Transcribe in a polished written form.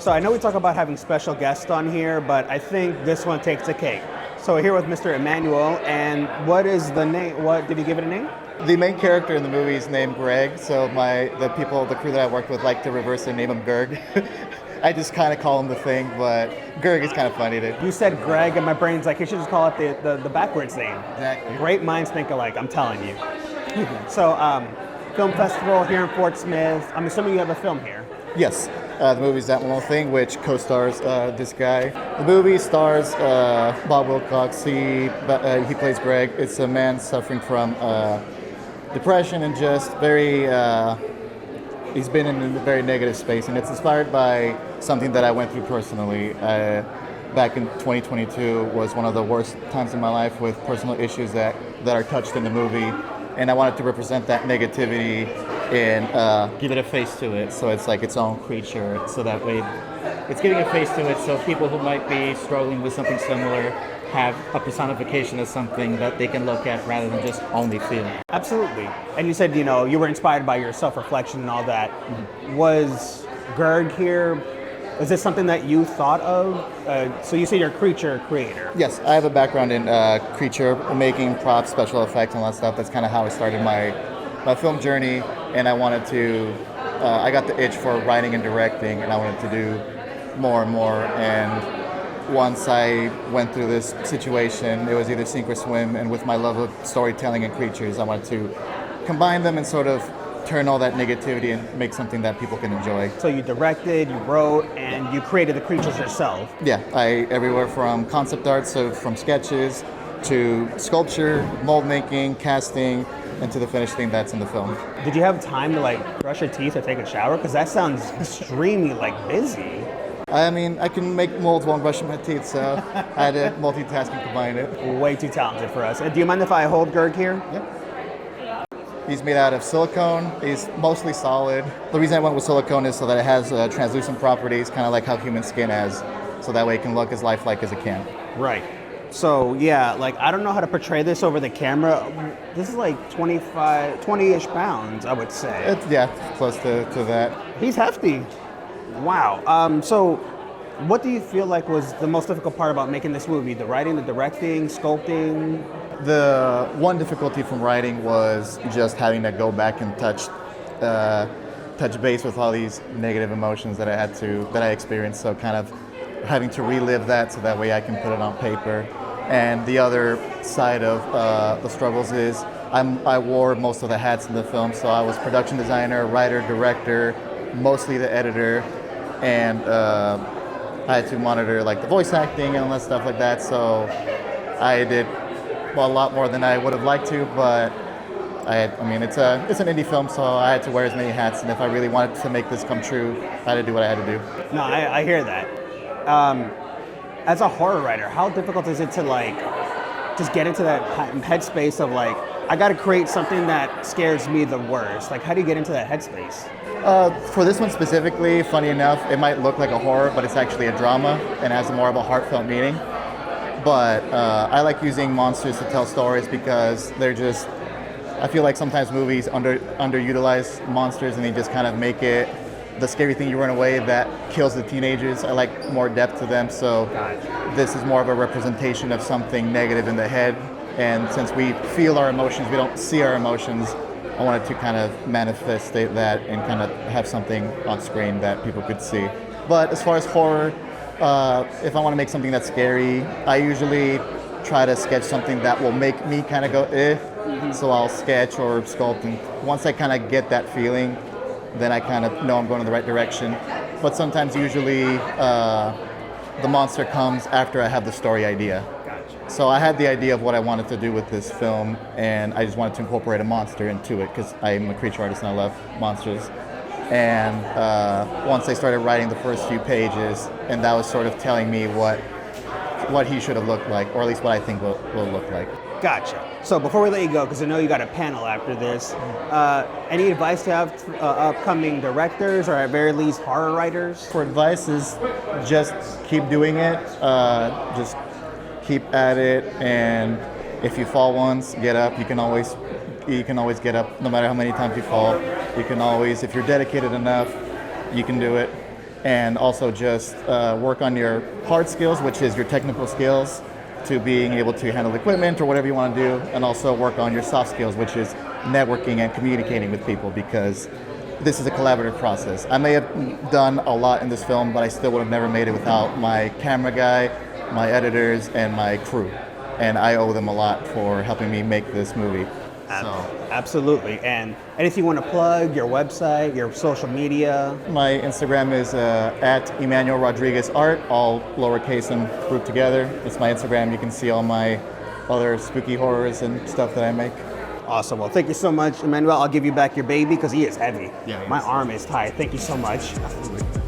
So I know we talk about having special guests on here, but I think this one takes the cake. So we're here with Mr. Emmanuel, and what is the name? What did you give it a name? The main character in the movie is named Greg, so the crew that I worked with like to reverse their name him Gerg. I just kind of call him the Thing, but Gerg is kind of funny too. You said Greg, and my brain's like, you should just call it the backwards name. Exactly. Great minds think alike, I'm telling you. So, film festival here in Fort Smith. I'm assuming you have a film here. Yes, the movie's That One Little Thing, which co-stars this guy. The movie stars Bob Wilcox. He plays Greg. It's a man suffering from depression and just he's been in a very negative space, and it's inspired by something that I went through personally. Back in 2022 was one of the worst times in my life with personal issues that are touched in the movie, and I wanted to represent that negativity and give it a face to it, so it's like its own creature, so that way it's getting a face to it, so people who might be struggling with something similar have a personification of something that they can look at rather than just only feel. Absolutely. And you said, you were inspired by your self-reflection and all that. Mm-hmm. Was Gerg here, is this something that you thought of? So you say you're a creature creator. Yes, I have a background in creature making, props, special effects, and all that stuff. That's kind of how I started my film journey, and I wanted to, I got the itch for writing and directing, and I wanted to do more and more, and once I went through this situation, it was either sink or swim, and with my love of storytelling and creatures, I wanted to combine them and sort of turn all that negativity and make something that people can enjoy. So you directed, you wrote, and you created the creatures yourself. Yeah, everywhere from concept art, so from sketches to sculpture, mold making, casting, and to the finished thing that's in the film. Did you have time to brush your teeth or take a shower? Because that sounds extremely busy. I mean, I can make molds while I'm brushing my teeth, so I had to multitask and combine it. Way too talented for us. Do you mind if I hold Gerg here? Yeah. He's made out of silicone. He's mostly solid. The reason I went with silicone is so that it has translucent properties, kind of like how human skin has, so that way it can look as lifelike as it can. Right. So yeah, I don't know how to portray this over the camera. This is 20-ish pounds, I would say. It's close to that. He's hefty. Wow. So what do you feel like was the most difficult part about making this movie? The writing, the directing, sculpting? The one difficulty from writing was just having to go back and touch base with all these negative emotions that I experienced. So kind of having to relive that so that way I can put it on paper. And the other side of the struggles is I wore most of the hats in the film. So I was production designer, writer, director, mostly the editor, and I had to monitor the voice acting and all that stuff like that. So I did a lot more than I would have liked to, but it's an indie film, so I had to wear as many hats, and if I really wanted to make this come true, I had to do what I had to do. No, I hear that. As a horror writer, how difficult is it to just get into that headspace of I got to create something that scares me the worst? How do you get into that headspace? For this one specifically, funny enough, it might look like a horror, but it's actually a drama and has more of a heartfelt meaning. But I like using monsters to tell stories because I feel like sometimes movies underutilize monsters and they just kind of make it the scary thing you run away that kills the teenagers. I like more depth to them, so this is more of a representation of something negative in the head. And since we feel our emotions, we don't see our emotions, I wanted to kind of manifest that and kind of have something on screen that people could see. But as far as horror, if I want to make something that's scary, I usually try to sketch something that will make me kind of go, Mm-hmm. So I'll sketch or sculpt, and once I kind of get that feeling, then I kind of know I'm going in the right direction. But sometimes, usually, the monster comes after I have the story idea. Gotcha. So I had the idea of what I wanted to do with this film, and I just wanted to incorporate a monster into it because I'm a creature artist and I love monsters. And once I started writing the first few pages, and that was sort of telling me what he should have looked like, or at least what I think will look like. Gotcha. So before we let you go, because I know you got a panel after this, any advice to have upcoming directors or at very least horror writers? For advice is just keep doing it, just keep at it, and if you fall once, get up. You can always get up no matter how many times you fall. You can always, if you're dedicated enough, you can do it. and also just work on your hard skills, which is your technical skills, to being able to handle equipment or whatever you want to do, and also work on your soft skills, which is networking and communicating with people, because this is a collaborative process. I may have done a lot in this film, but I still would have never made it without my camera guy, my editors, and my crew. And I owe them a lot for helping me make this movie. Absolutely. And anything you want to plug, your website, your social media? My Instagram is at Emmanuel Rodriguez Art, all lowercase and grouped together. It's my Instagram. You can see all my other spooky horrors and stuff that I make. Awesome. Well, thank you so much, Emmanuel. I'll give you back your baby because he is heavy. Yeah, he My is. arm is tight. Thank you so much. Absolutely.